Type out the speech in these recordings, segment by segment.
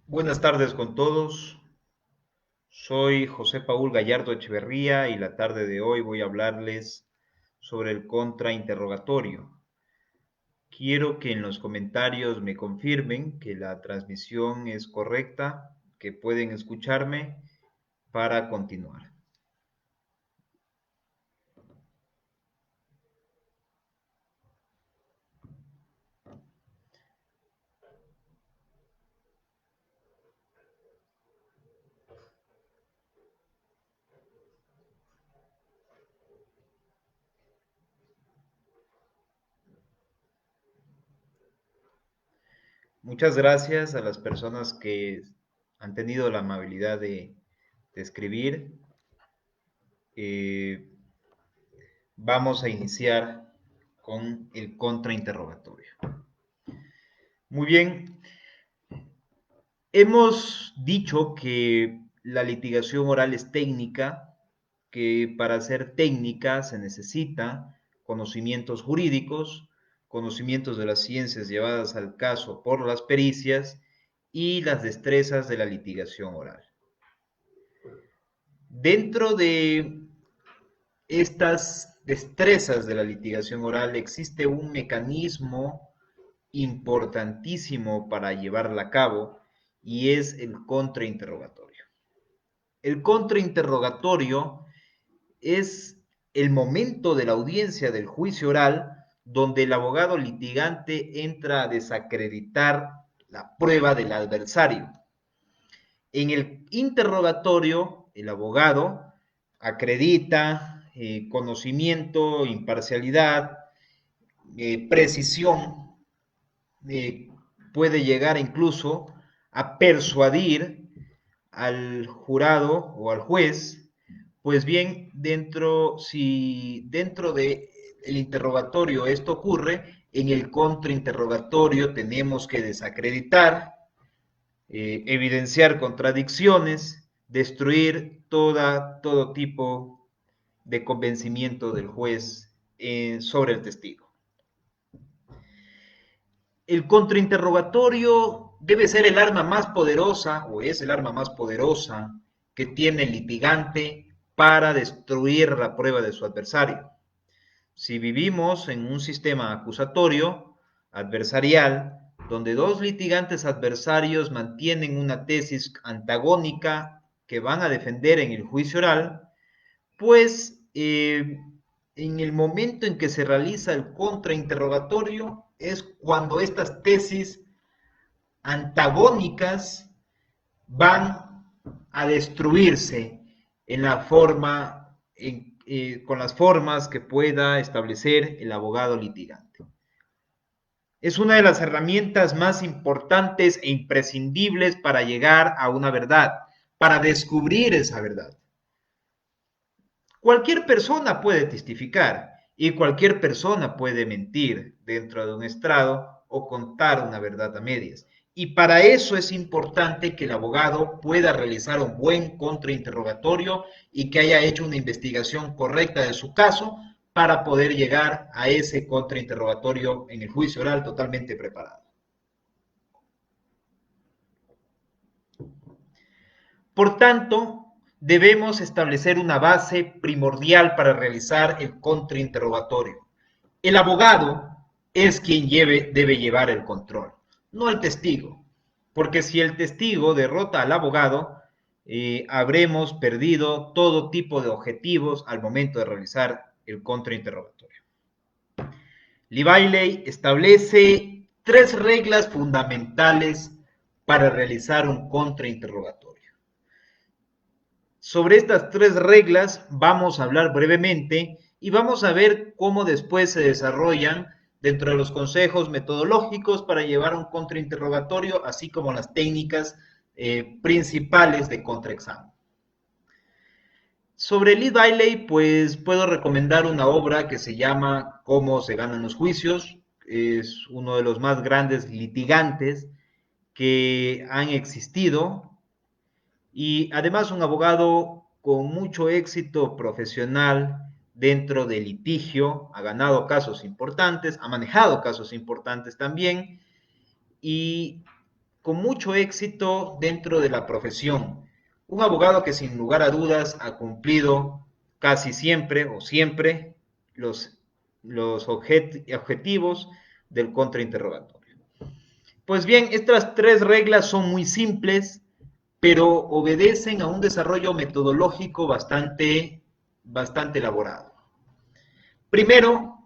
Buenas tardes con todos. Soy José Paul Gallardo Echeverría y la tarde de hoy voy a hablarles sobre el contrainterrogatorio. Quiero que en los comentarios me confirmen que la transmisión es correcta, que pueden escucharme para continuar. Muchas gracias a las personas que han tenido la amabilidad de escribir. Eh, Vamos a iniciar con el contrainterrogatorio. Muy bien, hemos dicho que la litigación oral es técnica, que para ser técnica se necesita conocimientos jurídicos, conocimientos de las ciencias llevadas al caso por las pericias y las destrezas de la litigación oral. Dentro de estas destrezas de la litigación oral existe un mecanismo importantísimo para llevarla a cabo y es el contrainterrogatorio. El contrainterrogatorio es el momento de la audiencia del juicio oral donde el abogado litigante entra a desacreditar la prueba del adversario. En el interrogatorio, el abogado acredita conocimiento, imparcialidad, precisión, eh, puede llegar incluso a persuadir al jurado o al juez. Pues bien, si dentro de el interrogatorio esto ocurre, en el contrainterrogatorio tenemos que desacreditar, evidenciar contradicciones, destruir todo tipo de convencimiento del juez sobre el testigo. El contrainterrogatorio debe ser el arma más poderosa, o es el arma más poderosa que tiene el litigante para destruir la prueba de su adversario. Si vivimos en un sistema acusatorio, adversarial, donde dos litigantes adversarios mantienen una tesis antagónica que van a defender en el juicio oral, pues en el momento en que se realiza el contrainterrogatorio es cuando estas tesis antagónicas van a destruirse en la forma, con las formas que pueda establecer el abogado litigante. Es una de las herramientas más importantes e imprescindibles para llegar a una verdad, para descubrir esa verdad. Cualquier persona puede testificar y cualquier persona puede mentir dentro de un estrado o contar una verdad a medias. Y para eso es importante que el abogado pueda realizar un buen contrainterrogatorio y que haya hecho una investigación correcta de su caso para poder llegar a ese contrainterrogatorio en el juicio oral totalmente preparado. Por tanto, debemos establecer una base primordial para realizar el contrainterrogatorio. El abogado es quien debe llevar el control, no el testigo, porque si el testigo derrota al abogado, habremos perdido todo tipo de objetivos al momento de realizar el contrainterrogatorio. Lee Bailey establece tres reglas fundamentales para realizar un contrainterrogatorio. Sobre estas tres reglas vamos a hablar brevemente y vamos a ver cómo después se desarrollan dentro de los consejos metodológicos para llevar un contrainterrogatorio, así como las técnicas principales de contraexamen. Sobre Lee Bailey, pues puedo recomendar una obra que se llama Cómo se ganan los juicios. Es uno de los más grandes litigantes que han existido y además un abogado con mucho éxito profesional dentro del litigio, ha ganado casos importantes, ha manejado casos importantes también y con mucho éxito dentro de la profesión. Un abogado que sin lugar a dudas ha cumplido casi siempre o siempre los objetivos del contrainterrogatorio. Pues bien, estas tres reglas son muy simples, pero obedecen a un desarrollo metodológico bastante elaborado. Primero,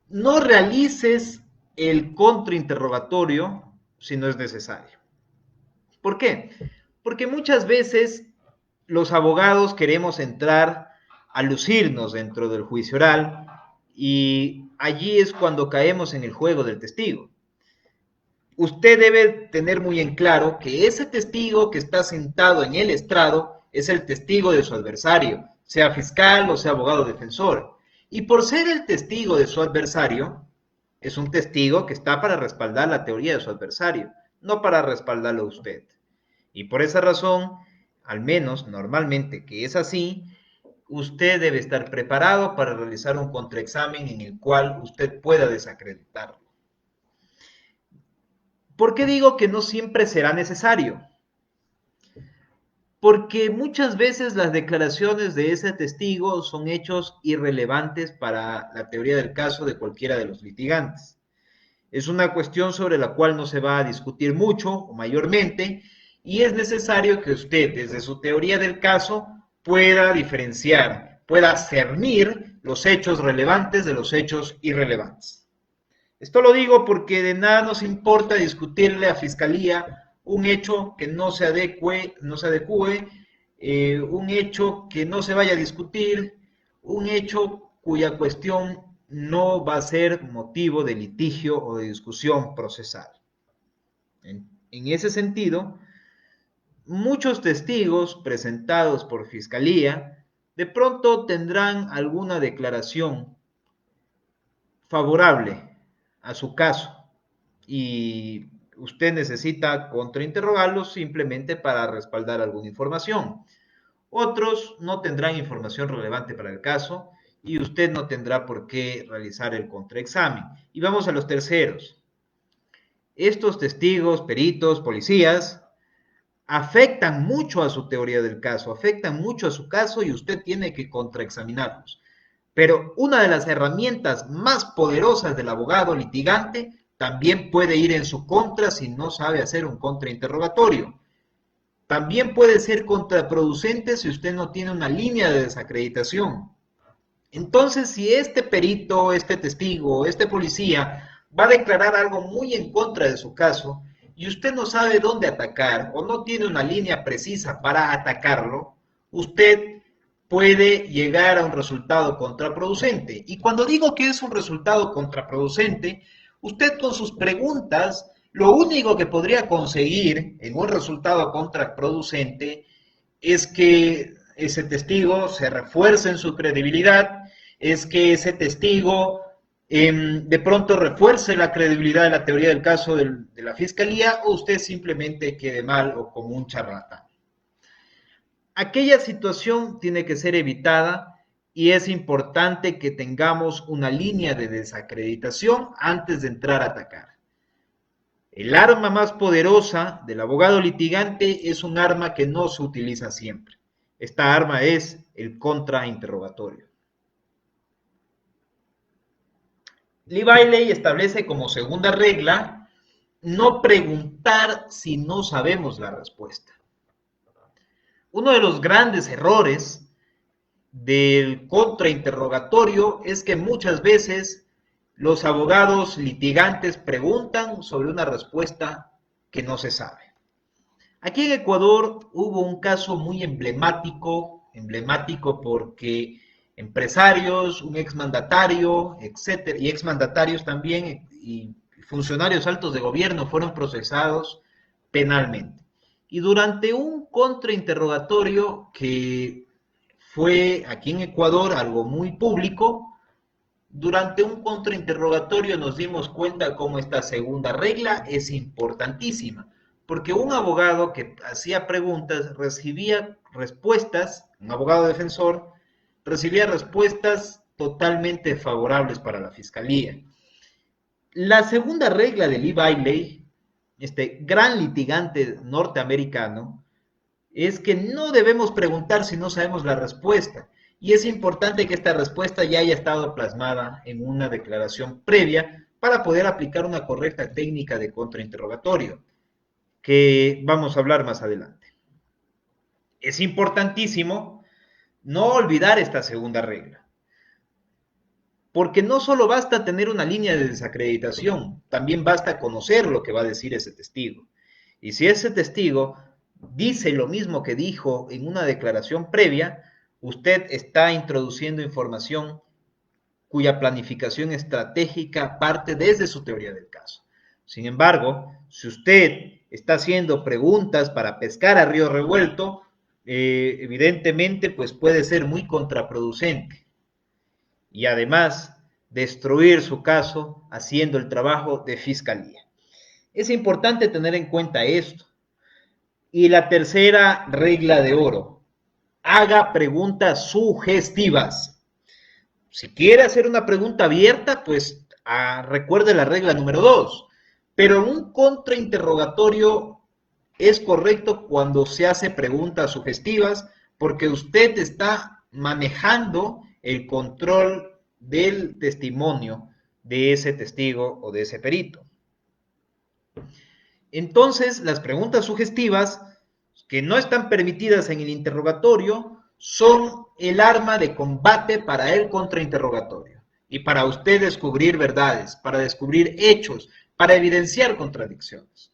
no realices el contrainterrogatorio si no es necesario. ¿Por qué? Porque muchas veces los abogados queremos entrar a lucirnos dentro del juicio oral y allí es cuando caemos en el juego del testigo. Usted debe tener muy en claro que ese testigo que está sentado en el estrado es el testigo de su adversario, sea fiscal o sea abogado defensor. Y por ser el testigo de su adversario, es un testigo que está para respaldar la teoría de su adversario, no para respaldarlo a usted. Y por esa razón, al menos normalmente que es así, usted debe estar preparado para realizar un contraexamen en el cual usted pueda desacreditarlo. ¿Por qué digo que no siempre será necesario? Porque muchas veces las declaraciones de ese testigo son hechos irrelevantes para la teoría del caso de cualquiera de los litigantes. Es una cuestión sobre la cual no se va a discutir mucho o mayormente, y es necesario que usted, desde su teoría del caso, pueda diferenciar, pueda cernir los hechos relevantes de los hechos irrelevantes. Esto lo digo porque de nada nos importa discutirle a Fiscalía un hecho que no se adecue, un hecho que no se vaya a discutir, un hecho cuya cuestión no va a ser motivo de litigio o de discusión procesal. En ese sentido, muchos testigos presentados por Fiscalía de pronto tendrán alguna declaración favorable a su caso y usted necesita contrainterrogarlos simplemente para respaldar alguna información. Otros no tendrán información relevante para el caso y usted no tendrá por qué realizar el contraexamen. Y vamos a los terceros. Estos testigos, peritos, policías, afectan mucho a su teoría del caso, afectan mucho a su caso y usted tiene que contraexaminarlos. Pero una de las herramientas más poderosas del abogado litigante también puede ir en su contra si no sabe hacer un contrainterrogatorio. También puede ser contraproducente si usted no tiene una línea de desacreditación. Entonces, si este perito, este testigo, este policía va a declarar algo muy en contra de su caso y usted no sabe dónde atacar o no tiene una línea precisa para atacarlo, usted puede llegar a un resultado contraproducente. Y cuando digo que es un resultado contraproducente, usted con sus preguntas, lo único que podría conseguir en un resultado contraproducente es que ese testigo se refuerce en su credibilidad, es que ese testigo de pronto refuerce la credibilidad de la teoría del caso de la fiscalía o usted simplemente quede mal o como un charlatán. Aquella situación tiene que ser evitada y es importante que tengamos una línea de desacreditación antes de entrar a atacar. El arma más poderosa del abogado litigante es un arma que no se utiliza siempre. Esta arma es el contrainterrogatorio. Lee Bailey establece como segunda regla no preguntar si no sabemos la respuesta. Uno de los grandes errores del contrainterrogatorio es que muchas veces los abogados litigantes preguntan sobre una respuesta que no se sabe. Aquí en Ecuador hubo un caso muy emblemático porque empresarios, un exmandatario, etcétera, y exmandatarios también, y funcionarios altos de gobierno fueron procesados penalmente. Y durante un contrainterrogatorio que fue aquí en Ecuador algo muy público, durante un contrainterrogatorio nos dimos cuenta cómo esta segunda regla es importantísima, porque un abogado que hacía preguntas recibía respuestas, un abogado defensor recibía respuestas totalmente favorables para la fiscalía. La segunda regla de Lee Bailey este gran litigante norteamericano, es que no debemos preguntar si no sabemos la respuesta. Y es importante que esta respuesta ya haya estado plasmada en una declaración previa para poder aplicar una correcta técnica de contrainterrogatorio, que vamos a hablar más adelante. Es importantísimo no olvidar esta segunda regla, porque no solo basta tener una línea de desacreditación, también basta conocer lo que va a decir ese testigo. Y si ese testigo dice lo mismo que dijo en una declaración previa, usted está introduciendo información cuya planificación estratégica parte desde su teoría del caso. Sin embargo, si usted está haciendo preguntas para pescar a río revuelto, evidentemente pues puede ser muy contraproducente y además destruir su caso haciendo el trabajo de fiscalía. Es importante tener en cuenta esto. Y la tercera regla de oro: haga preguntas sugestivas. Si quiere hacer una pregunta abierta, pues recuerde la regla número 2. Pero en un contrainterrogatorio es correcto cuando se hace preguntas sugestivas porque usted está manejando el control del testimonio de ese testigo o de ese perito. Entonces, las preguntas sugestivas que no están permitidas en el interrogatorio son el arma de combate para el contrainterrogatorio y para usted descubrir verdades, para descubrir hechos, para evidenciar contradicciones.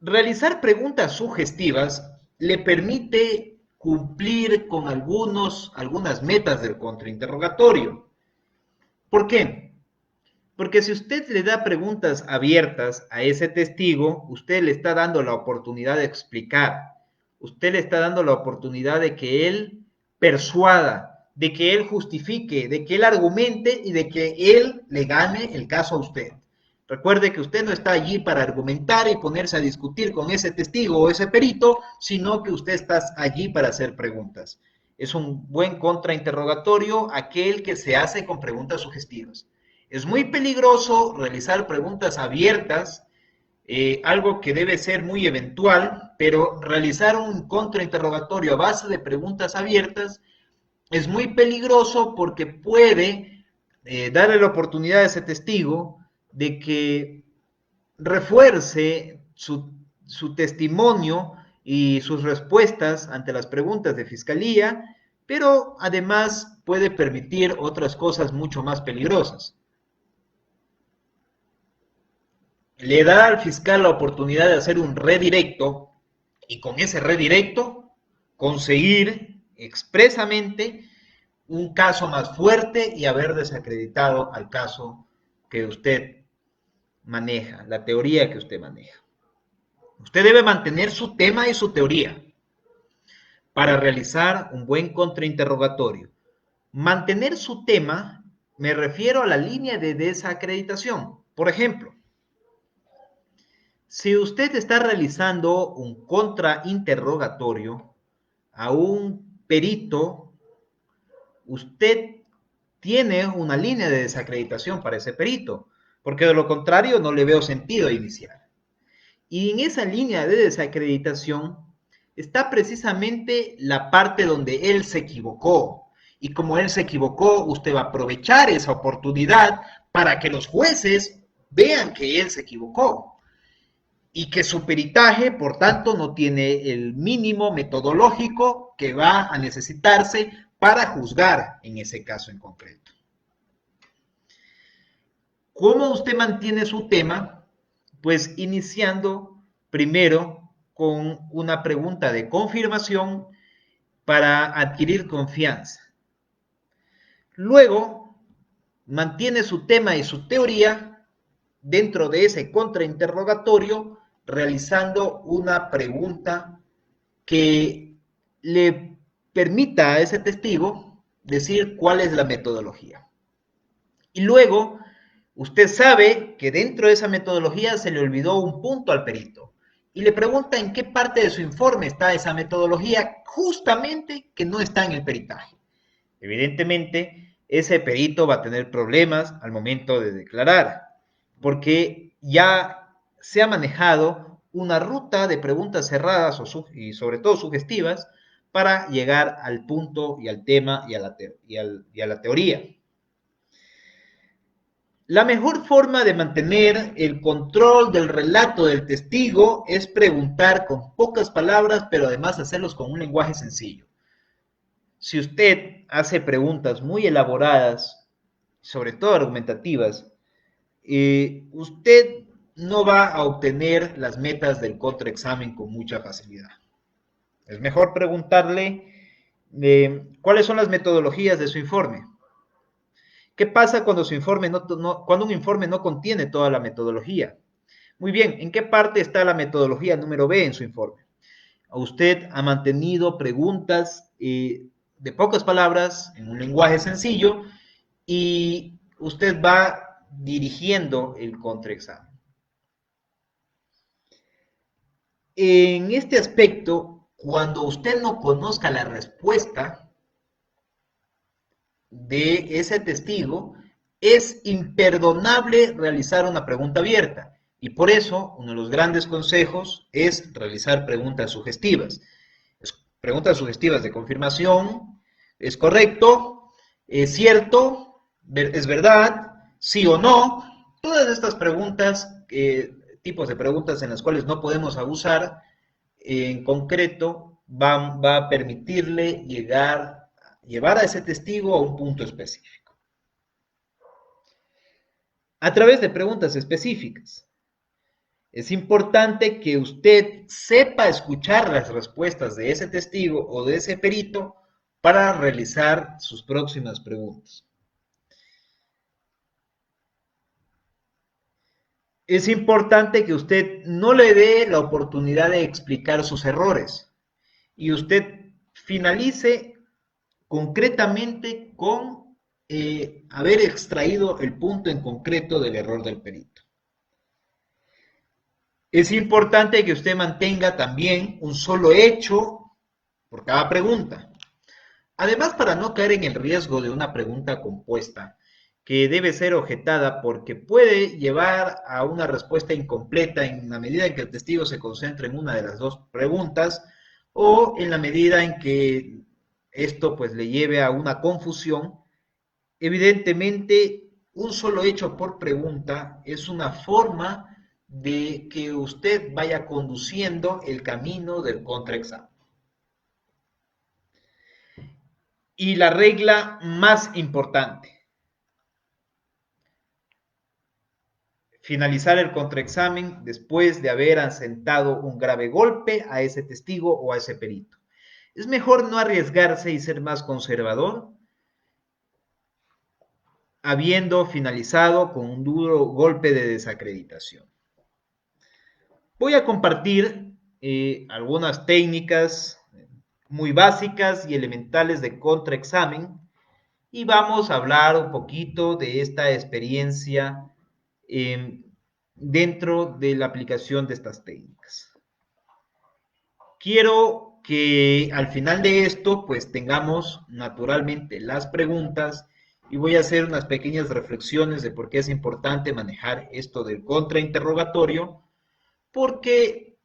Realizar preguntas sugestivas le permite cumplir con algunas metas del contrainterrogatorio. ¿Por qué? Porque si usted le da preguntas abiertas a ese testigo, usted le está dando la oportunidad de explicar, usted le está dando la oportunidad de que él persuada, de que él justifique, de que él argumente y de que él le gane el caso a usted. Recuerde que usted no está allí para argumentar y ponerse a discutir con ese testigo o ese perito, sino que usted está allí para hacer preguntas. Es un buen contrainterrogatorio aquel que se hace con preguntas sugestivas. Es muy peligroso realizar preguntas abiertas, algo que debe ser muy eventual, pero realizar un contrainterrogatorio a base de preguntas abiertas es muy peligroso porque puede darle la oportunidad a ese testigo de que refuerce su testimonio y sus respuestas ante las preguntas de fiscalía, pero además puede permitir otras cosas mucho más peligrosas. Le da al fiscal la oportunidad de hacer un redirecto y con ese redirecto conseguir expresamente un caso más fuerte y haber desacreditado al caso que usted maneja, la teoría que usted maneja. Usted debe mantener su tema y su teoría para realizar un buen contrainterrogatorio. Mantener su tema, me refiero a la línea de desacreditación. Por ejemplo, si usted está realizando un contrainterrogatorio a un perito, usted tiene una línea de desacreditación para ese perito, porque de lo contrario no le veo sentido iniciar. Y en esa línea de desacreditación está precisamente la parte donde él se equivocó. Y como él se equivocó, usted va a aprovechar esa oportunidad para que los jueces vean que él se equivocó y que su peritaje, por tanto, no tiene el mínimo metodológico que va a necesitarse para juzgar en ese caso en concreto. ¿Cómo usted mantiene su tema? Pues iniciando primero con una pregunta de confirmación para adquirir confianza. Luego, mantiene su tema y su teoría dentro de ese contrainterrogatorio realizando una pregunta que le permita a ese testigo decir cuál es la metodología. Y luego, usted sabe que dentro de esa metodología se le olvidó un punto al perito y le pregunta en qué parte de su informe está esa metodología, justamente que no está en el peritaje. Evidentemente, ese perito va a tener problemas al momento de declarar. porque ya se ha manejado una ruta de preguntas cerradas y sobre todo sugestivas para llegar al punto y al tema y a la teoría. La mejor forma de mantener el control del relato del testigo es preguntar con pocas palabras, pero además hacerlos con un lenguaje sencillo. Si usted hace preguntas muy elaboradas, sobre todo argumentativas, usted no va a obtener las metas del contraexamen con mucha facilidad. Es mejor preguntarle cuáles son las metodologías de su informe. ¿Qué pasa cuando cuando un informe no contiene toda la metodología? Muy bien, ¿en qué parte está la metodología número B en su informe? Usted ha mantenido preguntas de pocas palabras, en un lenguaje sencillo, y usted va dirigiendo el contraexamen. En este aspecto, cuando usted no conozca la respuesta de ese testigo, es imperdonable realizar una pregunta abierta. Y por eso, uno de los grandes consejos es realizar preguntas sugestivas. Preguntas sugestivas de confirmación, ¿es correcto? ¿Es cierto? ¿Es verdad? ¿Sí o no? Todas estas preguntas, tipos de preguntas en las cuales no podemos abusar, en concreto, va a permitirle llevar a ese testigo a un punto específico. A través de preguntas específicas. Es importante que usted sepa escuchar las respuestas de ese testigo o de ese perito para realizar sus próximas preguntas. Es importante que usted no le dé la oportunidad de explicar sus errores y usted finalice concretamente con haber extraído el punto en concreto del error del perito. Es importante que usted mantenga también un solo hecho por cada pregunta. Además, para no caer en el riesgo de una pregunta compuesta, que debe ser objetada porque puede llevar a una respuesta incompleta en la medida en que el testigo se concentre en una de las dos preguntas o en la medida en que esto pues le lleve a una confusión. Evidentemente, un solo hecho por pregunta es una forma de que usted vaya conduciendo el camino del contraexamen. Y la regla más importante: finalizar el contraexamen después de haber asentado un grave golpe a ese testigo o a ese perito. Es mejor no arriesgarse y ser más conservador, habiendo finalizado con un duro golpe de desacreditación. Voy a compartir algunas técnicas muy básicas y elementales de contraexamen y vamos a hablar un poquito de esta experiencia dentro de la aplicación de estas técnicas. Quiero que al final de esto pues tengamos naturalmente las preguntas y voy a hacer unas pequeñas reflexiones de por qué es importante manejar esto del contrainterrogatorio, porque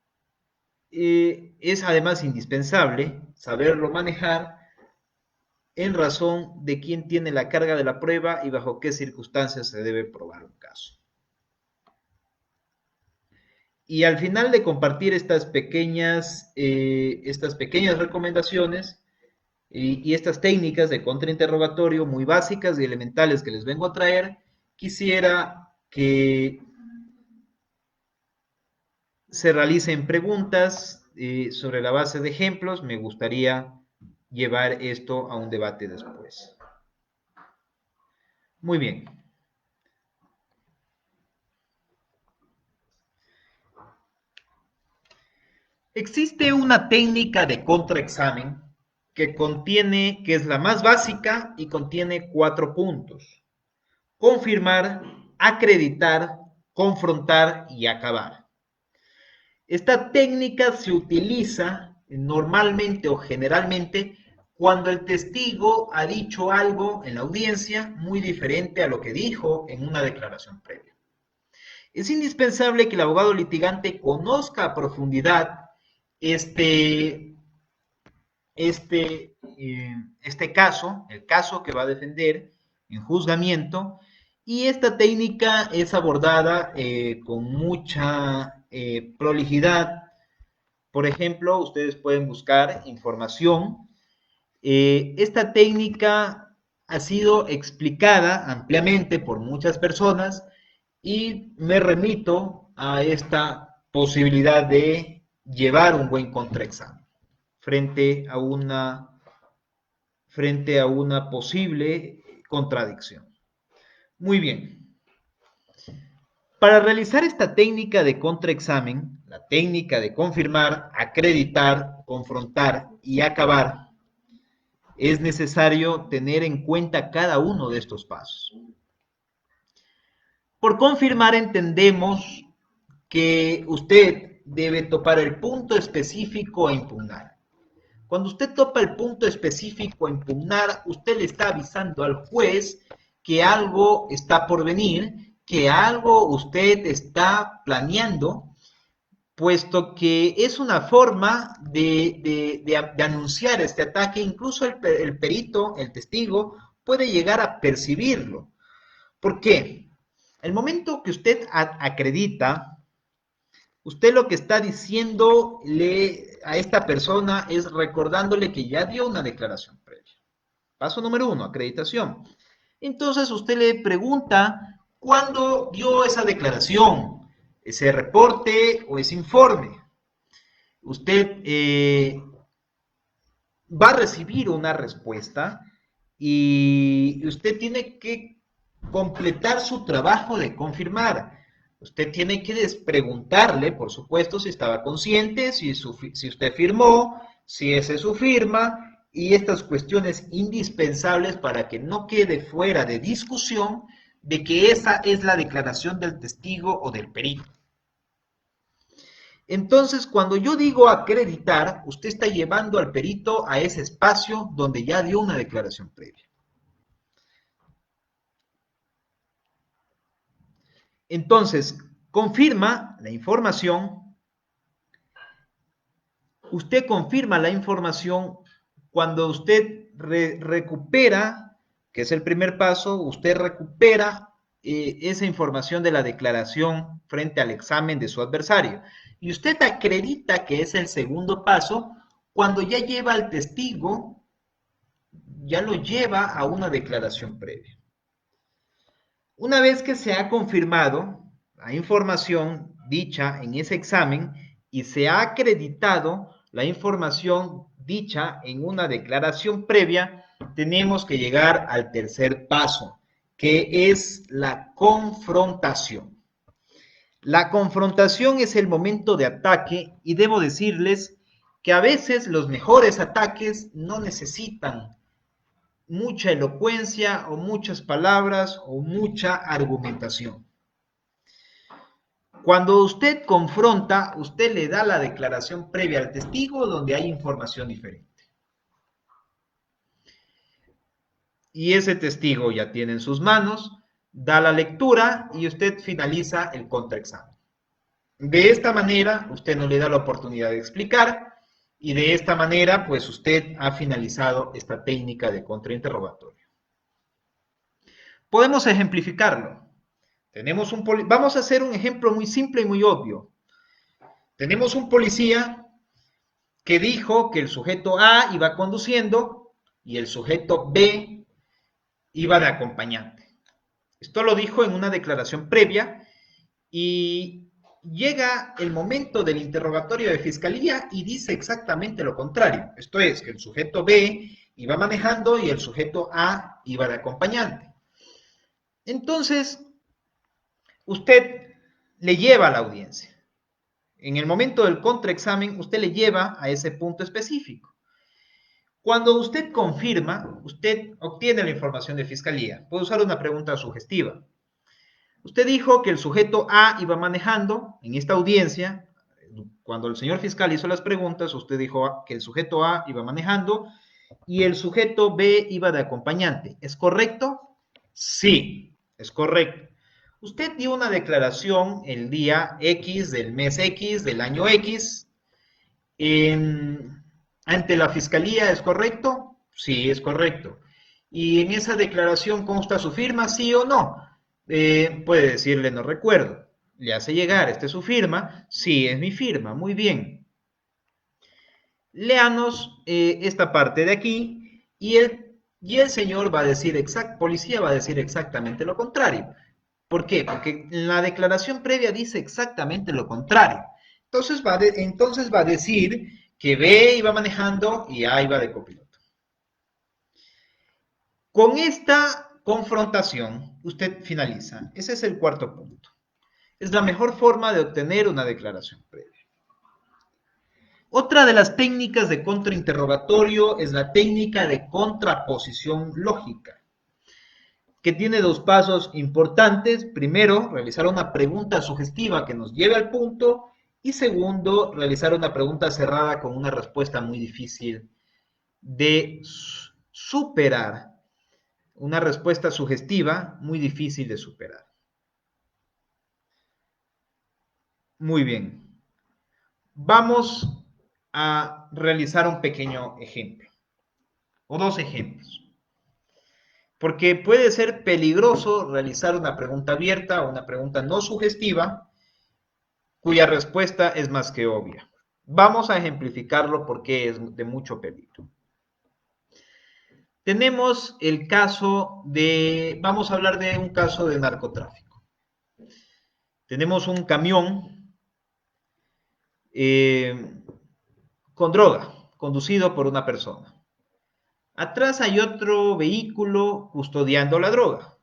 es además indispensable saberlo manejar en razón de quién tiene la carga de la prueba y bajo qué circunstancias se debe probar un caso. Y al final de compartir estas pequeñas recomendaciones y estas técnicas de contrainterrogatorio muy básicas y elementales que les vengo a traer, quisiera que se realicen preguntas sobre la base de ejemplos. Me gustaría llevar esto a un debate después. Muy bien. Existe una técnica de contraexamen que es la más básica y contiene 4 puntos: confirmar, acreditar, confrontar y acabar. Esta técnica se utiliza normalmente o generalmente cuando el testigo ha dicho algo en la audiencia muy diferente a lo que dijo en una declaración previa. Es indispensable que el abogado litigante conozca a profundidad este, este caso, el caso que va a defender en juzgamiento, y esta técnica es abordada con mucha prolijidad. Por ejemplo, ustedes pueden buscar información. Esta técnica ha sido explicada ampliamente por muchas personas y me remito a esta posibilidad de llevar un buen contraexamen frente a una posible contradicción. Muy bien. Para realizar esta técnica de contraexamen, la técnica de confirmar, acreditar, confrontar y acabar, es necesario tener en cuenta cada uno de estos pasos. Por confirmar entendemos que usted debe topar el punto específico a impugnar. Cuando usted topa el punto específico a impugnar, usted le está avisando al juez que algo está por venir, que algo usted está planeando, puesto que es una forma de anunciar este ataque. Incluso el perito, el testigo, puede llegar a percibirlo. ¿Por qué? El momento que usted acredita, usted lo que está diciéndole a esta persona es recordándole que ya dio una declaración previa. Paso número 1, acreditación. Entonces usted le pregunta cuándo dio esa declaración, ese reporte o ese informe. Usted va a recibir una respuesta y usted tiene que completar su trabajo de confirmar. Usted tiene que preguntarle, por supuesto, si estaba consciente, si usted firmó, si esa es su firma, y estas cuestiones indispensables para que no quede fuera de discusión de que esa es la declaración del testigo o del perito. Entonces, cuando yo digo acreditar, usted está llevando al perito a ese espacio donde ya dio una declaración previa. Entonces, confirma la información. Usted confirma la información cuando usted recupera, que es el primer paso, usted recupera esa información de la declaración frente al examen de su adversario. Y usted acredita que es el segundo paso cuando ya lleva al testigo, ya lo lleva a una declaración previa. Una vez que se ha confirmado la información dicha en ese examen y se ha acreditado la información dicha en una declaración previa, tenemos que llegar al tercer paso, que es la confrontación. La confrontación es el momento de ataque y debo decirles que a veces los mejores ataques no necesitan mucha elocuencia o muchas palabras o mucha argumentación. Cuando usted confronta, usted le da la declaración previa al testigo donde hay información diferente. Y ese testigo ya tiene en sus manos, da la lectura y usted finaliza el contraexamen. De esta manera, usted no le da la oportunidad de explicar y de esta manera, pues usted ha finalizado esta técnica de contrainterrogatorio. Podemos ejemplificarlo. Vamos a hacer un ejemplo muy simple y muy obvio. Tenemos un policía que dijo que el sujeto A iba conduciendo y el sujeto B iba de acompañante. Esto lo dijo en una declaración previa y llega el momento del interrogatorio de fiscalía y dice exactamente lo contrario. Esto es, que el sujeto B iba manejando y el sujeto A iba de acompañante. Entonces, usted le lleva a la audiencia. En el momento del contraexamen, usted le lleva a ese punto específico. Cuando usted confirma, usted obtiene la información de fiscalía. Puede usar una pregunta sugestiva. Usted dijo que el sujeto A iba manejando en esta audiencia. Cuando el señor fiscal hizo las preguntas, usted dijo que el sujeto A iba manejando y el sujeto B iba de acompañante. ¿Es correcto? Sí, es correcto. Usted dio una declaración el día X del mes X del año X ante la fiscalía, ¿es correcto? Sí, es correcto. ¿Y en esa declaración consta su firma, sí o no? Puede decirle no recuerdo. Le hace llegar, ¿esta es su firma? Sí, es mi firma, muy bien. Léanos esta parte de aquí y el señor va a decir, policía va a decir exactamente lo contrario. ¿Por qué? Porque la declaración previa dice exactamente lo contrario. Entonces va a decir que B iba manejando y A iba de copiloto. Con esta confrontación, usted finaliza. Ese es el cuarto punto. Es la mejor forma de obtener una declaración previa. Otra de las técnicas de contrainterrogatorio es la técnica de contraposición lógica, que tiene dos pasos importantes. Primero, realizar una pregunta sugestiva que nos lleve al punto. Y segundo, realizar una pregunta cerrada con una respuesta muy difícil de superar. Una respuesta sugestiva muy difícil de superar. Muy bien. Vamos a realizar un pequeño ejemplo, o dos ejemplos. Porque puede ser peligroso realizar una pregunta abierta o una pregunta no sugestiva, cuya respuesta es más que obvia. Vamos a ejemplificarlo porque es de mucho peligro. Tenemos el caso vamos a hablar de un caso de narcotráfico. Tenemos un camión con droga, conducido por una persona. Atrás hay otro vehículo custodiando la droga,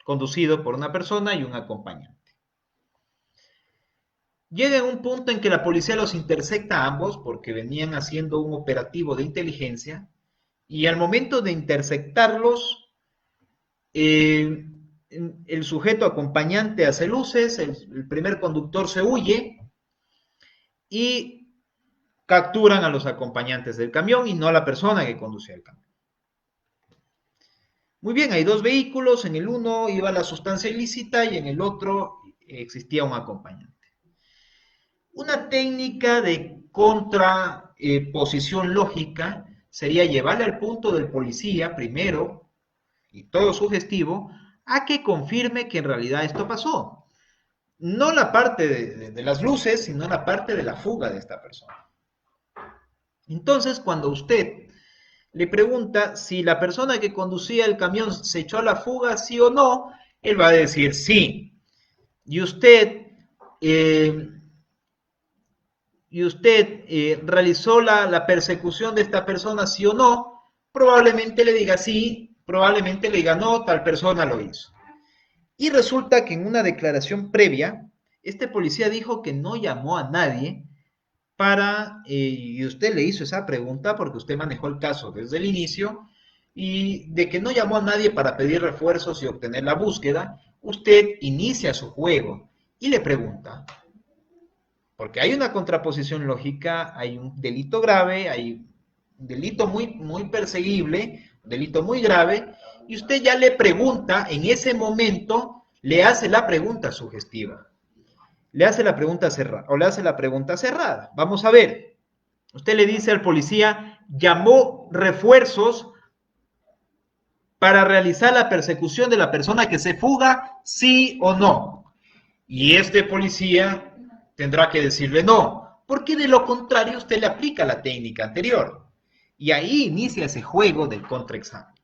conducido por una persona y un acompañante. Llega un punto en que la policía los intercepta a ambos porque venían haciendo un operativo de inteligencia y al momento de interceptarlos, el sujeto acompañante hace luces, el primer conductor se huye y capturan a los acompañantes del camión y no a la persona que conducía el camión. Muy bien, hay dos vehículos, en el uno iba la sustancia ilícita y en el otro existía un acompañante. Una técnica de contraposición lógica sería llevarle al punto del policía primero, y todo sugestivo, a que confirme que en realidad esto pasó. No la parte de las luces, sino la parte de la fuga de esta persona. Entonces, cuando usted le pregunta si la persona que conducía el camión se echó a la fuga, sí o no, él va a decir sí. Y usted, eh, realizó la persecución de esta persona, sí o no, probablemente le diga sí, probablemente le diga no, tal persona lo hizo. Y resulta que en una declaración previa, este policía dijo que no llamó a nadie y usted le hizo esa pregunta porque usted manejó el caso desde el inicio, y de que no llamó a nadie para pedir refuerzos y obtener la búsqueda, usted inicia su juego y le pregunta, porque hay una contraposición lógica, hay un delito grave, hay un delito muy, muy perseguible, un delito muy grave, y usted ya le pregunta, en ese momento, le hace la pregunta sugestiva. Le hace la pregunta cerrada, o le hace la pregunta cerrada. Vamos a ver. Usted le dice al policía, llamó refuerzos para realizar la persecución de la persona que se fuga, sí o no. Y este policía tendrá que decirle no, porque de lo contrario usted le aplica la técnica anterior. Y ahí inicia ese juego del contraexamen.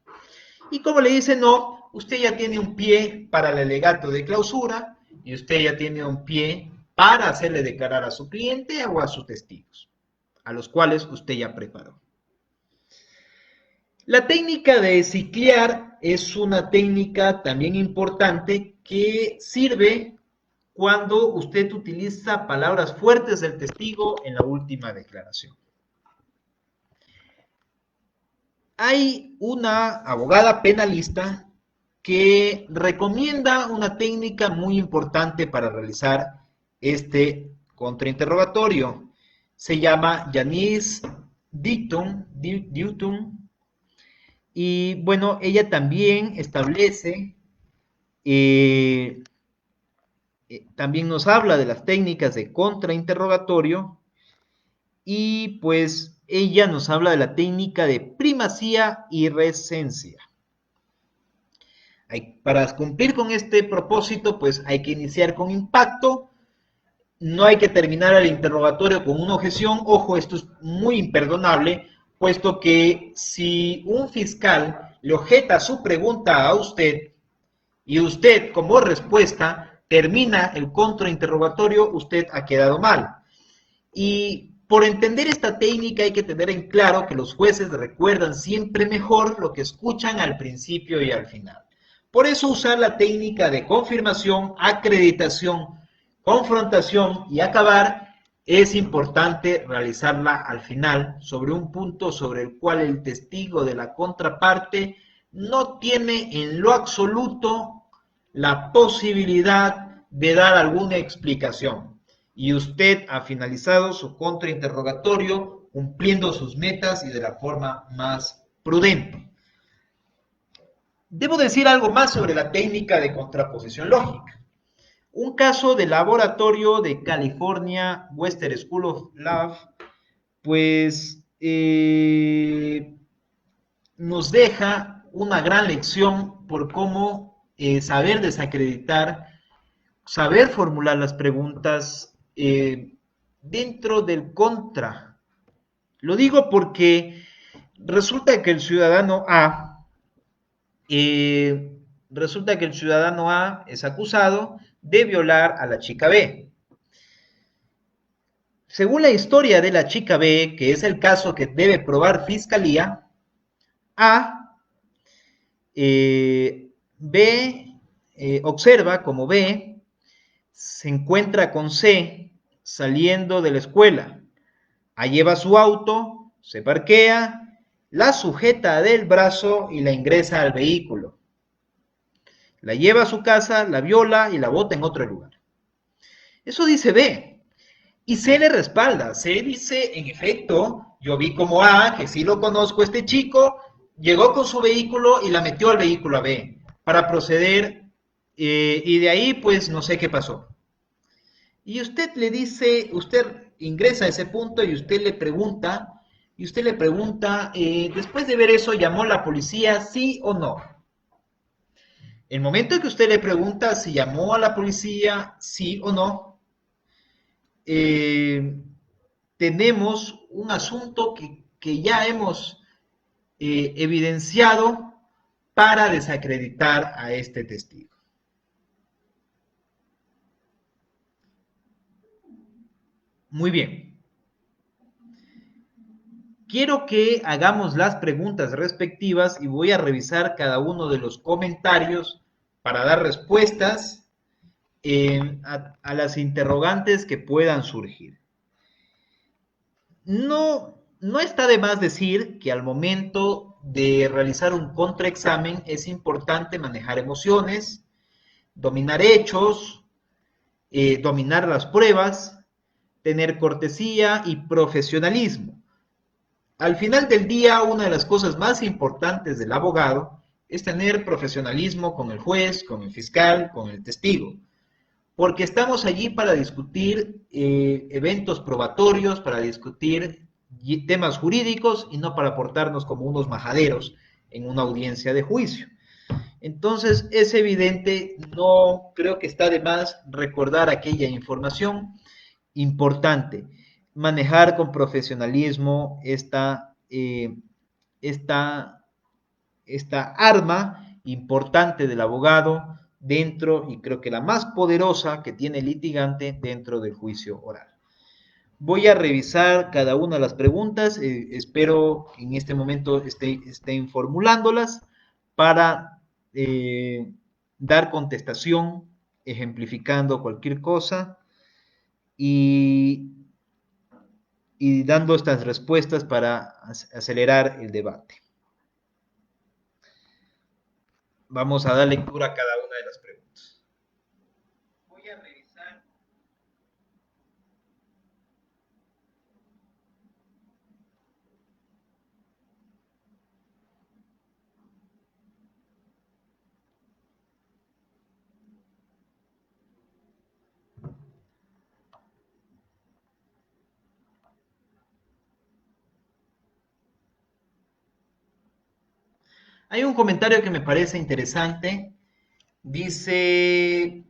Y como le dice no, usted ya tiene un pie para el alegato de clausura y usted ya tiene un pie para hacerle declarar a su cliente o a sus testigos, a los cuales usted ya preparó. La técnica de ciclear es una técnica también importante que sirve cuando usted utiliza palabras fuertes del testigo en la última declaración. Hay una abogada penalista que recomienda una técnica muy importante para realizar este contrainterrogatorio. Se llama Janice Dutton, y bueno, ella también establece También nos habla de las técnicas de contrainterrogatorio y pues ella nos habla de la técnica de primacía y recencia. Para cumplir con este propósito, pues hay que iniciar con impacto, no hay que terminar el interrogatorio con una objeción. Ojo, esto es muy imperdonable, puesto que si un fiscal le objeta su pregunta a usted y usted como respuesta termina el contrainterrogatorio, usted ha quedado mal. Y por entender esta técnica hay que tener en claro que los jueces recuerdan siempre mejor lo que escuchan al principio y al final. Por eso usar la técnica de confirmación, acreditación, confrontación y acabar es importante realizarla al final sobre un punto sobre el cual el testigo de la contraparte no tiene en lo absoluto la posibilidad de dar alguna explicación. Y usted ha finalizado su contrainterrogatorio cumpliendo sus metas y de la forma más prudente. Debo decir algo más sobre la técnica de contraposición lógica. Un caso de laboratorio de California Western School of Law, pues nos deja una gran lección por cómo saber desacreditar, saber formular las preguntas dentro del contra. Lo digo porque resulta que el ciudadano A, eh, resulta que el ciudadano A es acusado de violar a la chica B. Según la historia de la chica B, que es el caso que debe probar fiscalía, A B observa como B se encuentra con C saliendo de la escuela. A lleva su auto, se parquea, la sujeta del brazo y la ingresa al vehículo. La lleva a su casa, la viola y la bota en otro lugar. Eso dice B. Y C le respalda. C dice, en efecto, yo vi como A, que sí lo conozco, este chico, llegó con su vehículo y la metió al vehículo a B para proceder y de ahí pues no sé qué pasó. Y usted le dice, usted ingresa a ese punto y usted le pregunta, después de ver eso, ¿llamó la policía, sí o no? El momento en que usted le pregunta si llamó a la policía, sí o no, eh, tenemos un asunto que ya hemos evidenciado para desacreditar a este testigo. Muy bien. Quiero que hagamos las preguntas respectivas y voy a revisar cada uno de los comentarios para dar respuestas a las interrogantes que puedan surgir. No está de más decir que al momento de realizar un contraexamen es importante manejar emociones, dominar hechos, dominar las pruebas, tener cortesía y profesionalismo. Al final del día, una de las cosas más importantes del abogado es tener profesionalismo con el juez, con el fiscal, con el testigo, porque estamos allí para discutir eventos probatorios, para discutir temas jurídicos y no para portarnos como unos majaderos en una audiencia de juicio. Entonces, es evidente, no creo que está de más recordar aquella información importante, manejar con profesionalismo esta, esta arma importante del abogado dentro, y creo que la más poderosa que tiene el litigante dentro del juicio oral. Voy a revisar cada una de las preguntas, espero que en este momento estén formulándolas para dar contestación, ejemplificando cualquier cosa y, y dando estas respuestas para acelerar el debate. Vamos a dar lectura a cada una de las preguntas. Voy a revisar. Hay un comentario que me parece interesante. Dice,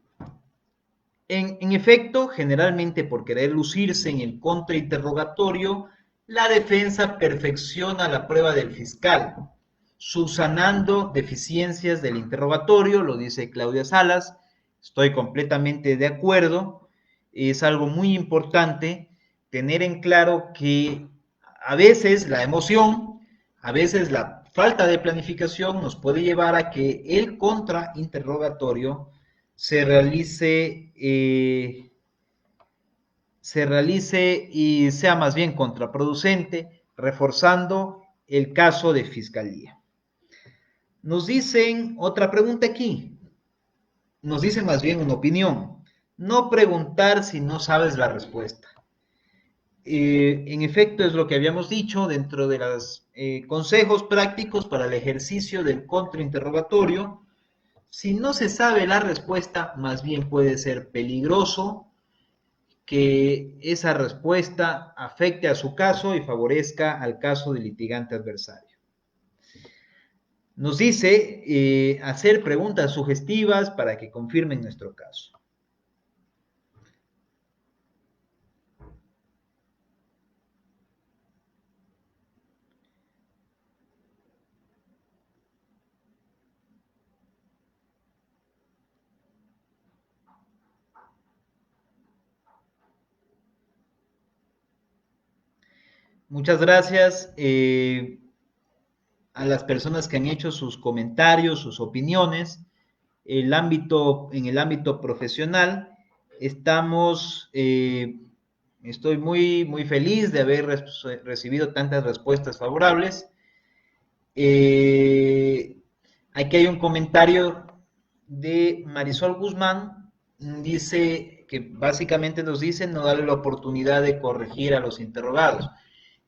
en efecto, generalmente por querer lucirse en el contrainterrogatorio, la defensa perfecciona la prueba del fiscal, subsanando deficiencias del interrogatorio, lo dice Claudia Salas. Estoy completamente de acuerdo. Es algo muy importante tener en claro que a veces la emoción, a veces la falta de planificación nos puede llevar a que el contrainterrogatorio se realice, se realice y sea más bien contraproducente, reforzando el caso de fiscalía. Nos dicen otra pregunta aquí, nos dicen más bien una opinión, no preguntar si no sabes la respuesta. En efecto, es lo que habíamos dicho dentro de los consejos prácticos para el ejercicio del contrainterrogatorio. Si no se sabe la respuesta, más bien puede ser peligroso que esa respuesta afecte a su caso y favorezca al caso del litigante adversario. Nos dice hacer preguntas sugestivas para que confirmen nuestro caso. Muchas gracias a las personas que han hecho sus comentarios, sus opiniones. En el ámbito profesional estamos, estoy muy feliz de haber recibido tantas respuestas favorables. Aquí hay un comentario de Marisol Guzmán, dice que básicamente nos dice no darle la oportunidad de corregir a los interrogados.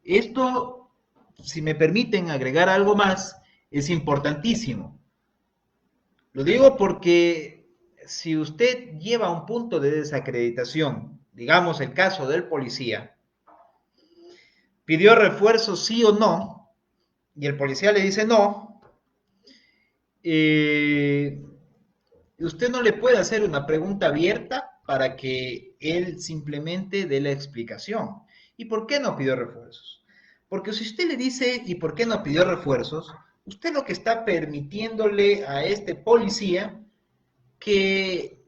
Esto, si me permiten agregar algo más, es importantísimo. Lo digo porque si usted lleva un punto de desacreditación, digamos el caso del policía, pidió refuerzo sí o no, y el policía le dice no, usted no le puede hacer una pregunta abierta para que él simplemente dé la explicación. ¿Y por qué no pidió refuerzos? Porque si usted le dice ¿y por qué no pidió refuerzos? Usted lo que está permitiéndole a este policía que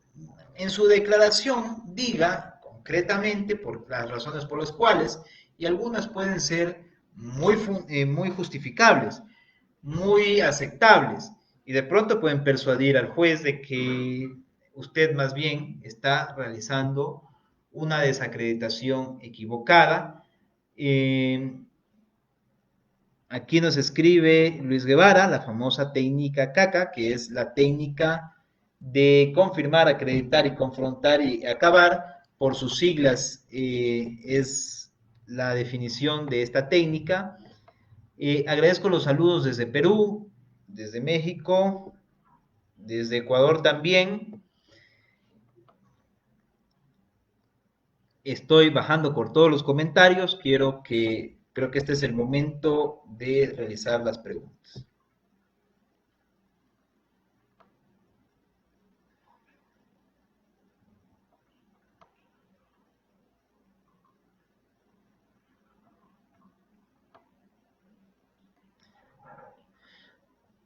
en su declaración diga concretamente por las razones por las cuales, y algunas pueden ser muy justificables, muy aceptables, y de pronto pueden persuadir al juez de que usted más bien está realizando una desacreditación equivocada. Aquí nos escribe Luis Guevara, la famosa técnica CACA, que es la técnica de confirmar, acreditar y confrontar y acabar. Por sus siglas es la definición de esta técnica. Agradezco los saludos desde Perú, desde México, desde Ecuador también. Estoy bajando por todos los comentarios. Creo que este es el momento de realizar las preguntas.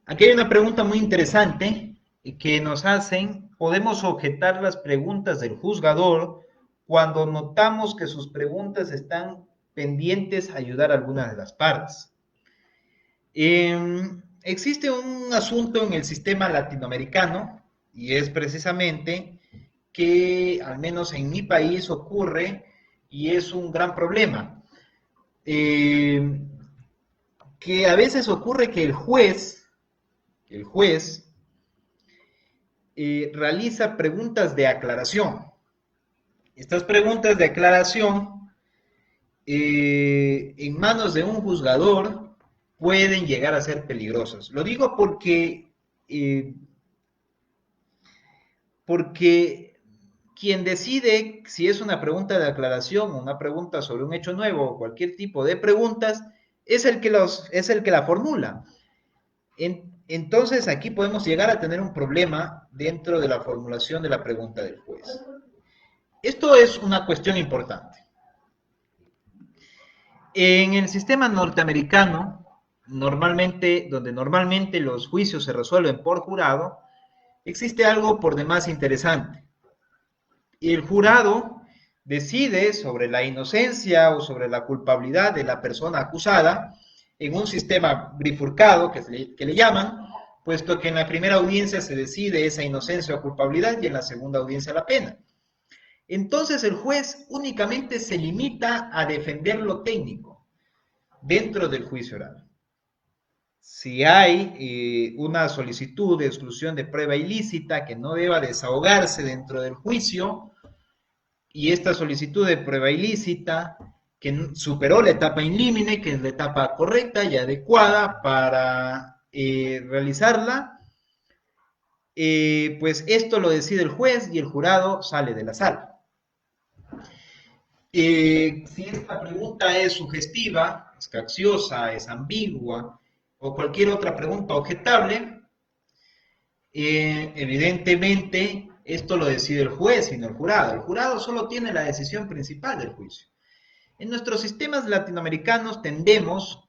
Aquí hay una pregunta muy interesante que nos hacen. ¿Podemos objetar las preguntas del juzgador cuando notamos que sus preguntas están pendientes a ayudar a alguna de las partes? Existe un asunto en el sistema latinoamericano y es precisamente que al menos en mi país ocurre y es un gran problema. Que a veces ocurre que el juez realiza preguntas de aclaración. Estas preguntas de aclaración en manos de un juzgador pueden llegar a ser peligrosas. Lo digo porque quien decide si es una pregunta de aclaración o una pregunta sobre un hecho nuevo o cualquier tipo de preguntas es el que la formula. Entonces aquí podemos llegar a tener un problema dentro de la formulación de la pregunta del juez. Esto es una cuestión importante. En el sistema norteamericano, donde normalmente los juicios se resuelven por jurado, existe algo por demás interesante. El jurado decide sobre la inocencia o sobre la culpabilidad de la persona acusada en un sistema bifurcado que le llaman, puesto que en la primera audiencia se decide esa inocencia o culpabilidad y en la segunda audiencia la pena. Entonces el juez únicamente se limita a defender lo técnico dentro del juicio oral. Si hay una solicitud de exclusión de prueba ilícita que no deba desahogarse dentro del juicio, y esta solicitud de prueba ilícita que superó la etapa in limine, que es la etapa correcta y adecuada para realizarla, pues esto lo decide el juez y el jurado sale de la sala. Si esta pregunta es sugestiva, es capciosa, es ambigua o cualquier otra pregunta objetable, evidentemente esto lo decide el juez y no el jurado. El jurado solo tiene la decisión principal del juicio. En nuestros sistemas latinoamericanos tenemos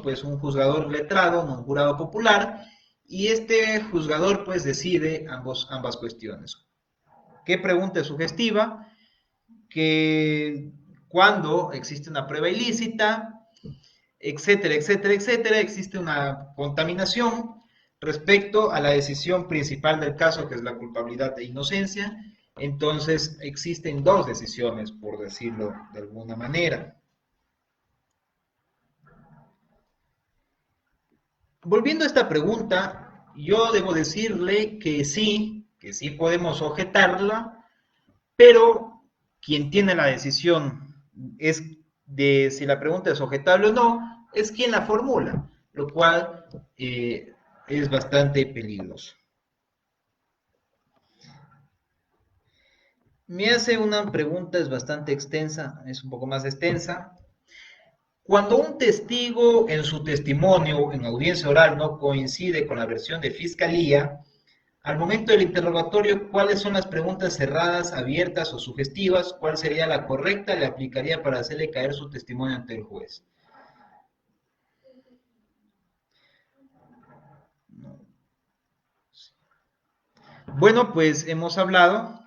pues un juzgador letrado, no un jurado popular, y este juzgador pues decide ambas cuestiones. ¿Qué pregunta es sugestiva? Que cuando existe una prueba ilícita, etcétera, etcétera, etcétera, existe una contaminación respecto a la decisión principal del caso, que es la culpabilidad e inocencia. Entonces existen dos decisiones, por decirlo de alguna manera. Volviendo a esta pregunta, yo debo decirle que sí podemos objetarla, pero quien tiene la decisión es de si la pregunta es objetable o no, es quien la formula, lo cual es bastante peligroso. Me hace una pregunta, es bastante extensa, es un poco más extensa. Cuando un testigo en su testimonio en audiencia oral no coincide con la versión de fiscalía, al momento del interrogatorio, ¿cuáles son las preguntas cerradas, abiertas o sugestivas? ¿Cuál sería la correcta? Le aplicaría para hacerle caer su testimonio ante el juez. Bueno, pues hemos hablado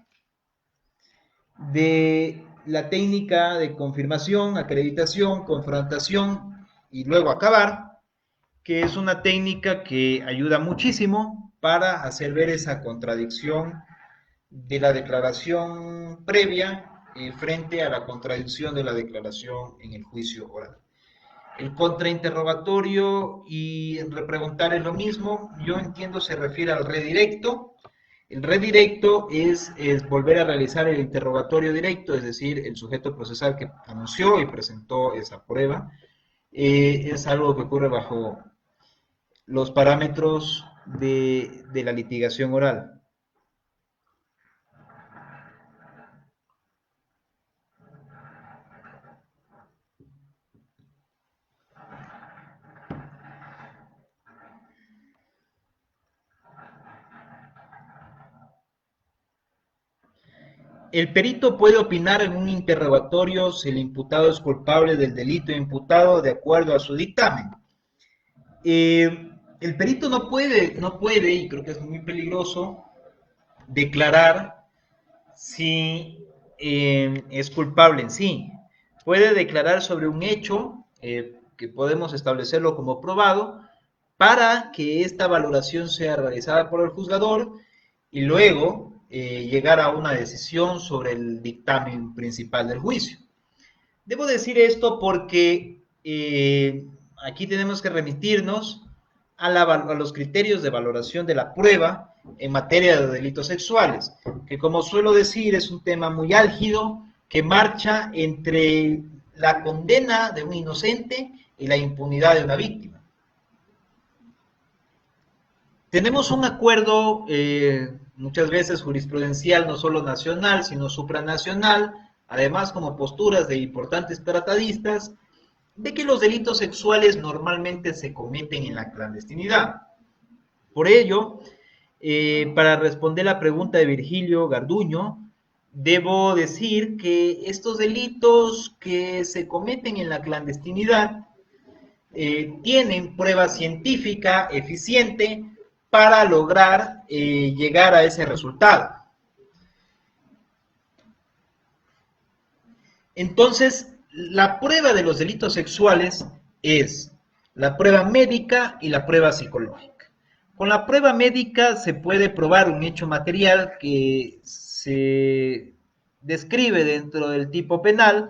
de la técnica de confirmación, acreditación, confrontación y luego acabar, que es una técnica que ayuda muchísimo para hacer ver esa contradicción de la declaración previa frente a la contradicción de la declaración en el juicio oral. El contrainterrogatorio y repreguntar es lo mismo, yo entiendo se refiere al redirecto. El redirecto es volver a realizar el interrogatorio directo, es decir, el sujeto procesal que anunció y presentó esa prueba, es algo que ocurre bajo los parámetros de la litigación oral. El perito puede opinar en un interrogatorio si el imputado es culpable del delito imputado de acuerdo a su dictamen. El perito no puede, y creo que es muy peligroso, declarar si es culpable en sí. Puede declarar sobre un hecho que podemos establecerlo como probado para que esta valoración sea realizada por el juzgador y luego llegar a una decisión sobre el dictamen principal del juicio. Debo decir esto porque aquí tenemos que remitirnos a los criterios de valoración de la prueba en materia de delitos sexuales, que como suelo decir es un tema muy álgido que marcha entre la condena de un inocente y la impunidad de una víctima. Tenemos un acuerdo muchas veces jurisprudencial, no solo nacional, sino supranacional, además como posturas de importantes tratadistas, de que los delitos sexuales normalmente se cometen en la clandestinidad. Por ello, para responder la pregunta de Virgilio Garduño, debo decir que estos delitos que se cometen en la clandestinidad tienen prueba científica eficiente para lograr llegar a ese resultado. Entonces, la prueba de los delitos sexuales es la prueba médica y la prueba psicológica. Con la prueba médica se puede probar un hecho material que se describe dentro del tipo penal,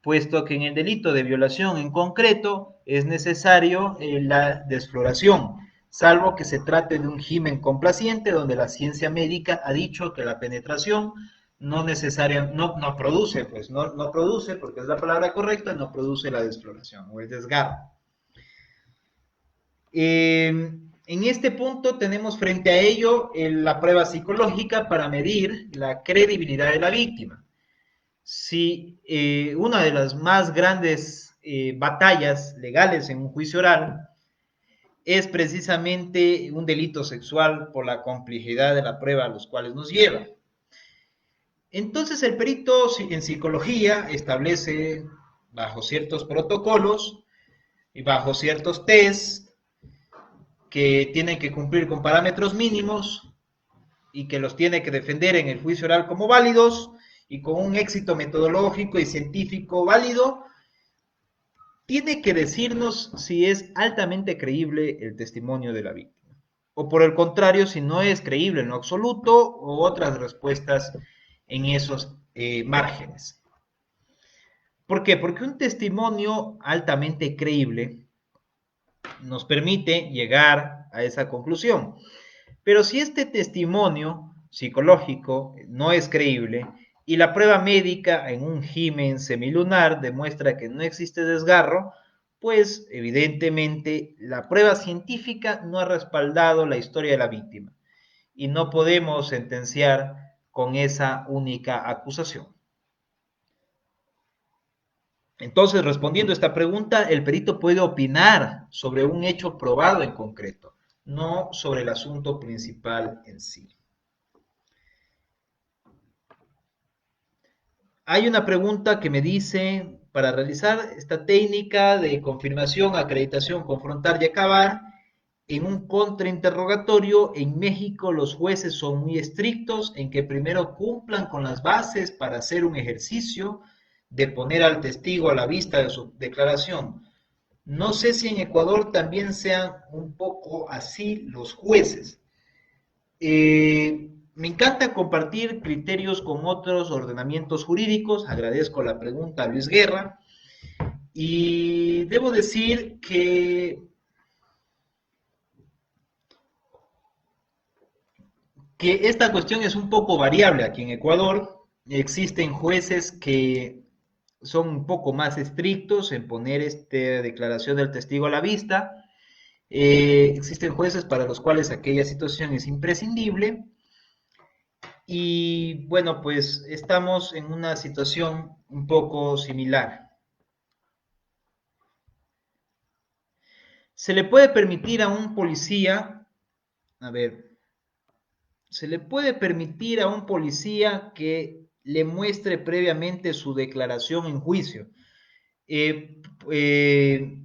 puesto que en el delito de violación en concreto es necesario la desfloración, salvo que se trate de un gimen complaciente donde la ciencia médica ha dicho que la penetración no necesariamente, no produce, pues no produce, porque es la palabra correcta, no produce la desfloración o el desgarro. En este punto tenemos frente a ello la prueba psicológica para medir la credibilidad de la víctima. Si una de las más grandes batallas legales en un juicio oral es precisamente un delito sexual por la complejidad de la prueba a los cuales nos lleva. Entonces el perito en psicología establece bajo ciertos protocolos y bajo ciertos test que tienen que cumplir con parámetros mínimos y que los tiene que defender en el juicio oral como válidos y con un éxito metodológico y científico válido, tiene que decirnos si es altamente creíble el testimonio de la víctima. O por el contrario, si no es creíble en lo absoluto, o otras respuestas en esos márgenes. ¿Por qué? Porque un testimonio altamente creíble nos permite llegar a esa conclusión. Pero si este testimonio psicológico no es creíble y la prueba médica en un gimen semilunar demuestra que no existe desgarro, pues evidentemente la prueba científica no ha respaldado la historia de la víctima y no podemos sentenciar con esa única acusación. Entonces, respondiendo a esta pregunta, el perito puede opinar sobre un hecho probado en concreto, no sobre el asunto principal en sí. Hay una pregunta que me dice, para realizar esta técnica de confirmación, acreditación, confrontar y acabar, en un contrainterrogatorio, en México los jueces son muy estrictos en que primero cumplan con las bases para hacer un ejercicio de poner al testigo a la vista de su declaración. No sé si en Ecuador también sean un poco así los jueces. Me encanta compartir criterios con otros ordenamientos jurídicos. Agradezco la pregunta a Luis Guerra. Y debo decir que esta cuestión es un poco variable aquí en Ecuador. Existen jueces que son un poco más estrictos en poner esta declaración del testigo a la vista. Existen jueces para los cuales aquella situación es imprescindible. Y bueno, pues estamos en una situación un poco similar. Se le puede permitir a un policía, a ver, se le puede permitir a un policía que le muestre previamente su declaración en juicio. Eh, eh,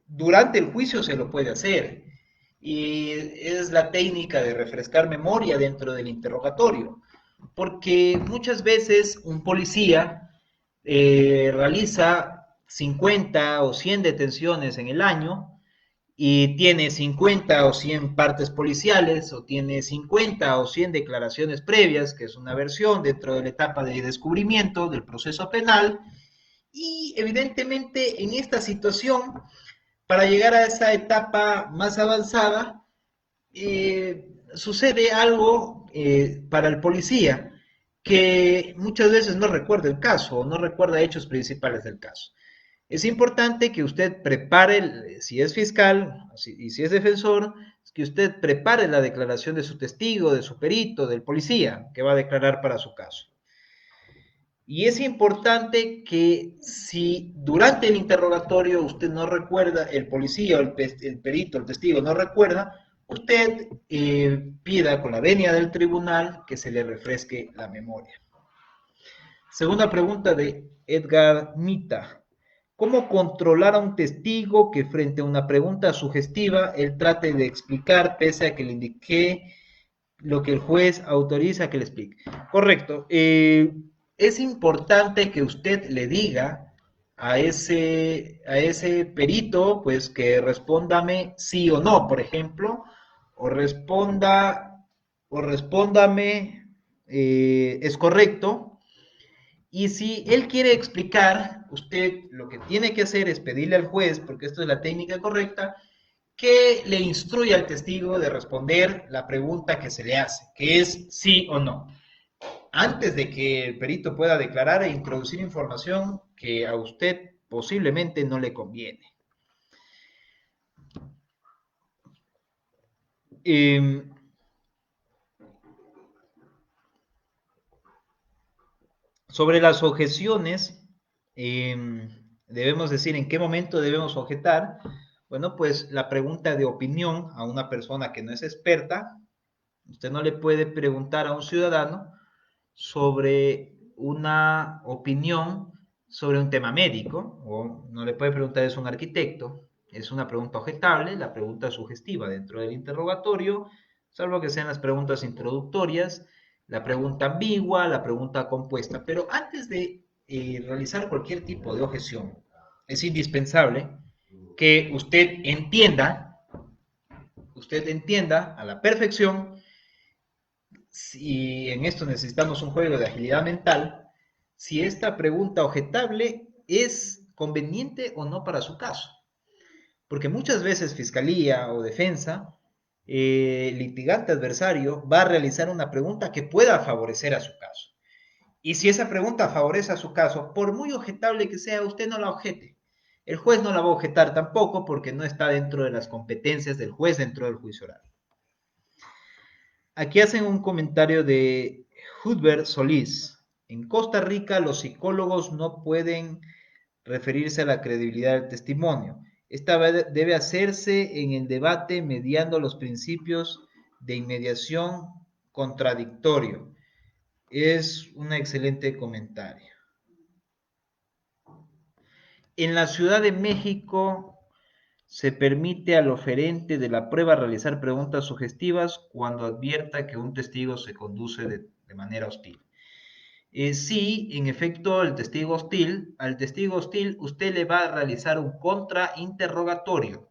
durante el juicio se lo puede hacer y es la técnica de refrescar memoria dentro del interrogatorio, porque muchas veces un policía realiza 50 o 100 detenciones en el año y tiene 50 o 100 partes policiales o tiene 50 o 100 declaraciones previas, que es una versión dentro de la etapa de descubrimiento del proceso penal, y evidentemente en esta situación, para llegar a esa etapa más avanzada, sucede algo para el policía que muchas veces no recuerda el caso o no recuerda hechos principales del caso. Es importante que usted prepare, si es fiscal y si es defensor, que usted prepare la declaración de su testigo, de su perito, del policía que va a declarar para su caso. Y es importante que si durante el interrogatorio usted no recuerda, el policía o el perito, el testigo no recuerda, usted pida con la venia del tribunal que se le refresque la memoria. Segunda pregunta de Edgar Mita. ¿Cómo controlar a un testigo que frente a una pregunta sugestiva él trate de explicar pese a que le indique lo que el juez autoriza que le explique? Correcto. Es importante que usted le diga a ese perito, pues que respóndame sí o no, por ejemplo, o respóndame es correcto. Y si él quiere explicar, usted lo que tiene que hacer es pedirle al juez, porque esto es la técnica correcta, que le instruya al testigo de responder la pregunta que se le hace, que es sí o no, antes de que el perito pueda declarar e introducir información que a usted posiblemente no le conviene. Sobre las objeciones, debemos decir en qué momento debemos objetar. Bueno, pues la pregunta de opinión a una persona que no es experta, usted no le puede preguntar a un ciudadano sobre una opinión sobre un tema médico, o no le puede preguntar es un arquitecto, es una pregunta objetable, la pregunta sugestiva dentro del interrogatorio, salvo que sean las preguntas introductorias, la pregunta ambigua, la pregunta compuesta. Pero antes de realizar cualquier tipo de objeción, es indispensable que usted entienda a la perfección, si en esto necesitamos un juego de agilidad mental, si esta pregunta objetable es conveniente o no para su caso. Porque muchas veces fiscalía o defensa, litigante adversario, va a realizar una pregunta que pueda favorecer a su caso. Y si esa pregunta favorece a su caso, por muy objetable que sea, usted no la objete. El juez no la va a objetar tampoco porque no está dentro de las competencias del juez dentro del juicio oral. Aquí hacen un comentario de Hudbert Solís. En Costa Rica los psicólogos no pueden referirse a la credibilidad del testimonio. Esta debe hacerse en el debate mediando los principios de inmediación contradictorio. Es un excelente comentario. En la Ciudad de México se permite al oferente de la prueba realizar preguntas sugestivas cuando advierta que un testigo se conduce de manera hostil. Sí, en efecto, al testigo hostil usted le va a realizar un contrainterrogatorio.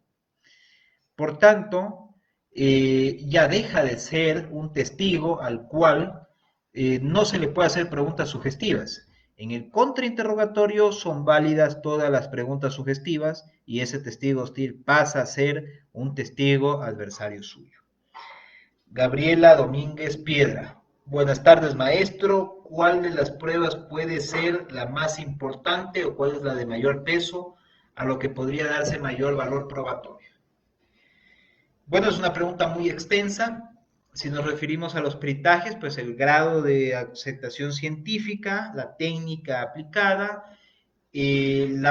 Por tanto, ya deja de ser un testigo al cual no se le puede hacer preguntas sugestivas. En el contrainterrogatorio son válidas todas las preguntas sugestivas y ese testigo hostil pasa a ser un testigo adversario suyo. Gabriela Domínguez Piedra. Buenas tardes, maestro. ¿Cuál de las pruebas puede ser la más importante o cuál es la de mayor peso a lo que podría darse mayor valor probatorio? Bueno, es una pregunta muy extensa. Si nos referimos a los peritajes, pues el grado de aceptación científica, la técnica aplicada, el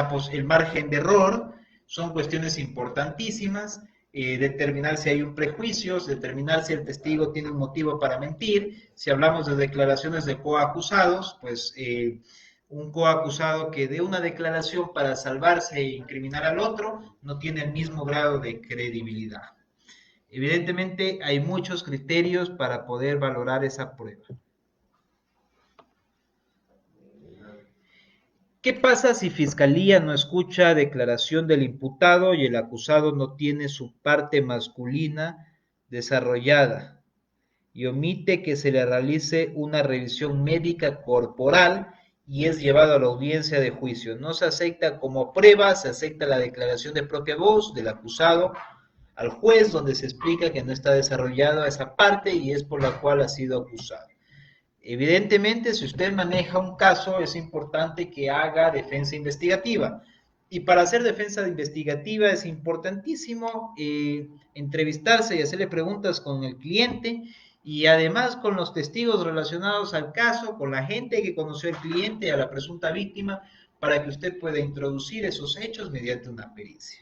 margen de error, son cuestiones importantísimas. Determinar si hay un prejuicio, determinar si el testigo tiene un motivo para mentir. Si hablamos de declaraciones de coacusados, pues un coacusado que dé una declaración para salvarse e incriminar al otro no tiene el mismo grado de credibilidad. Evidentemente hay muchos criterios para poder valorar esa prueba. ¿Qué pasa si Fiscalía no escucha declaración del imputado y el acusado no tiene su parte masculina desarrollada y omite que se le realice una revisión médica corporal y es llevado a la audiencia de juicio? No se acepta como prueba, se acepta la declaración de propia voz del acusado al juez donde se explica que no está desarrollada esa parte y es por la cual ha sido acusado. Evidentemente, si usted maneja un caso, es importante que haga defensa investigativa. Y para hacer defensa investigativa es importantísimo entrevistarse y hacerle preguntas con el cliente y además con los testigos relacionados al caso, con la gente que conoció al cliente, a la presunta víctima, para que usted pueda introducir esos hechos mediante una pericia.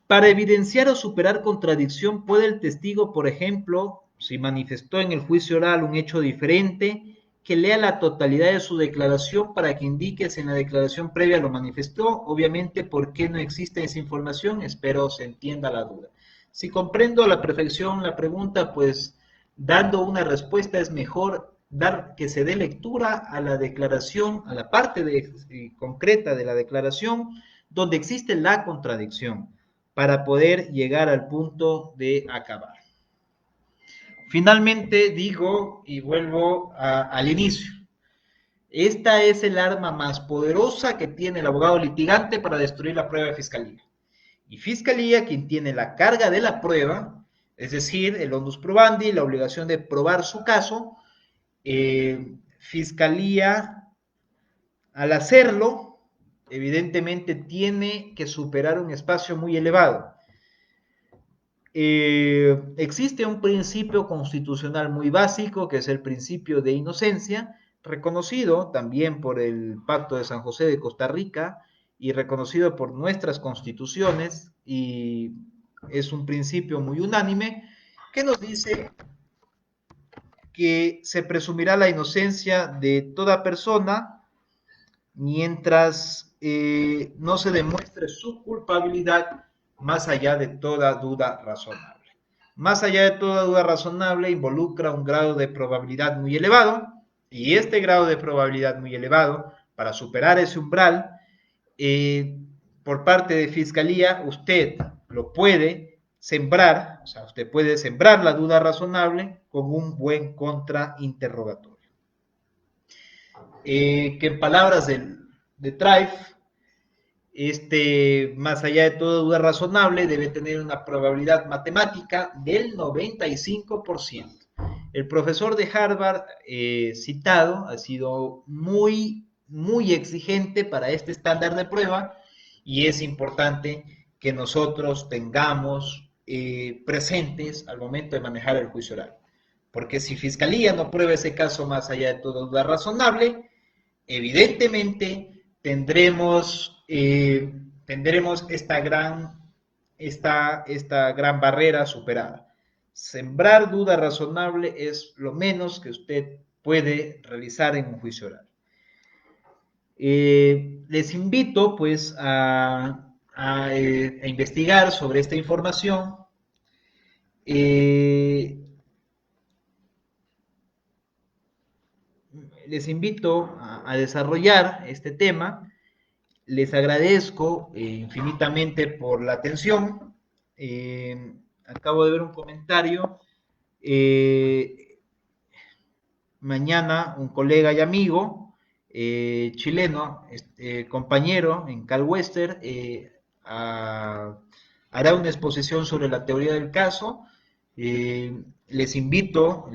Para evidenciar o superar contradicción, puede el testigo, por ejemplo, si manifestó en el juicio oral un hecho diferente, que lea la totalidad de su declaración para que indique si en la declaración previa lo manifestó. Obviamente, ¿por qué no existe esa información? Espero se entienda la duda. Si comprendo a la perfección la pregunta, pues dando una respuesta es mejor dar que se dé lectura a la declaración, a la parte concreta de la declaración donde existe la contradicción para poder llegar al punto de acabar. Finalmente digo y vuelvo al inicio. Esta es el arma más poderosa que tiene el abogado litigante para destruir la prueba de fiscalía. Y fiscalía, quien tiene la carga de la prueba, es decir, el onus probandi, la obligación de probar su caso, fiscalía, al hacerlo, evidentemente tiene que superar un espacio muy elevado. Existe un principio constitucional muy básico, que es el principio de inocencia, reconocido también por el Pacto de San José de Costa Rica y reconocido por nuestras constituciones, y es un principio muy unánime que nos dice que se presumirá la inocencia de toda persona mientras no se demuestre su culpabilidad más allá de toda duda razonable. Más allá de toda duda razonable involucra un grado de probabilidad muy elevado, y este grado de probabilidad muy elevado, para superar ese umbral, por parte de Fiscalía, usted lo puede sembrar, o sea, usted puede sembrar la duda razonable con un buen contrainterrogatorio. Que en palabras de Trife, más allá de toda duda razonable, debe tener una probabilidad matemática del 95%. El profesor de Harvard citado ha sido muy exigente para este estándar de prueba, y es importante que nosotros tengamos presentes al momento de manejar el juicio oral. Porque si Fiscalía no prueba ese caso más allá de toda duda razonable, evidentemente tendremos esta gran barrera superada. Sembrar duda razonable es lo menos que usted puede realizar en un juicio oral. Les invito pues a investigar sobre esta información. Les invito a desarrollar este tema. Les agradezco infinitamente por la atención. Acabo de ver un comentario. Mañana un colega y amigo chileno, compañero en Cal Wester, hará una exposición sobre la teoría del caso. Les invito,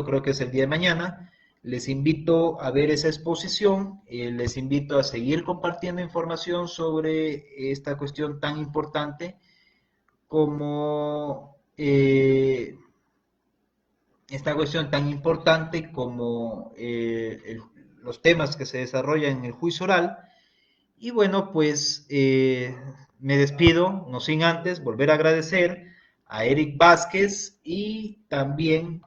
creo que es el día de mañana, les invito a ver esa exposición, les invito a seguir compartiendo información sobre esta cuestión tan importante como los temas que se desarrollan en el juicio oral. Y bueno, pues me despido, no sin antes volver a agradecer a Eric Vázquez y también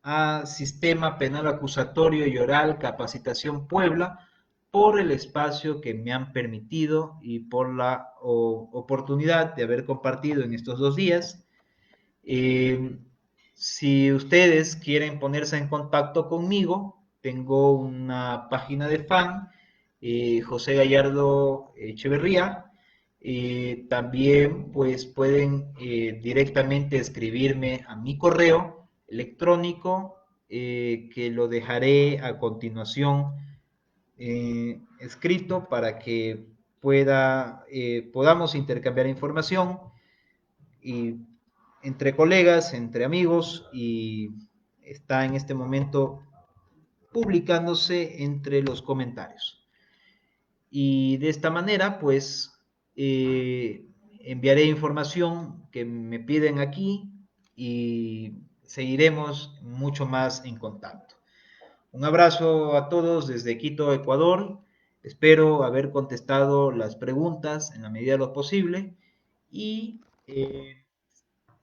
a Sistema Penal Acusatorio y Oral Capacitación Puebla por el espacio que me han permitido y por la oportunidad de haber compartido en estos 2 días. Si ustedes quieren ponerse en contacto conmigo, tengo una página de fan, José Gallardo Echeverría. También pues pueden directamente escribirme a mi correo electrónico, que lo dejaré a continuación escrito para que podamos intercambiar información y entre colegas, entre amigos, y está en este momento publicándose entre los comentarios. Y de esta manera, pues, enviaré información que me piden aquí y seguiremos mucho más en contacto. Un abrazo a todos desde Quito, Ecuador. Espero haber contestado las preguntas en la medida de lo posible y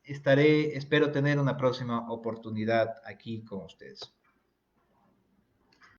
espero tener una próxima oportunidad aquí con ustedes.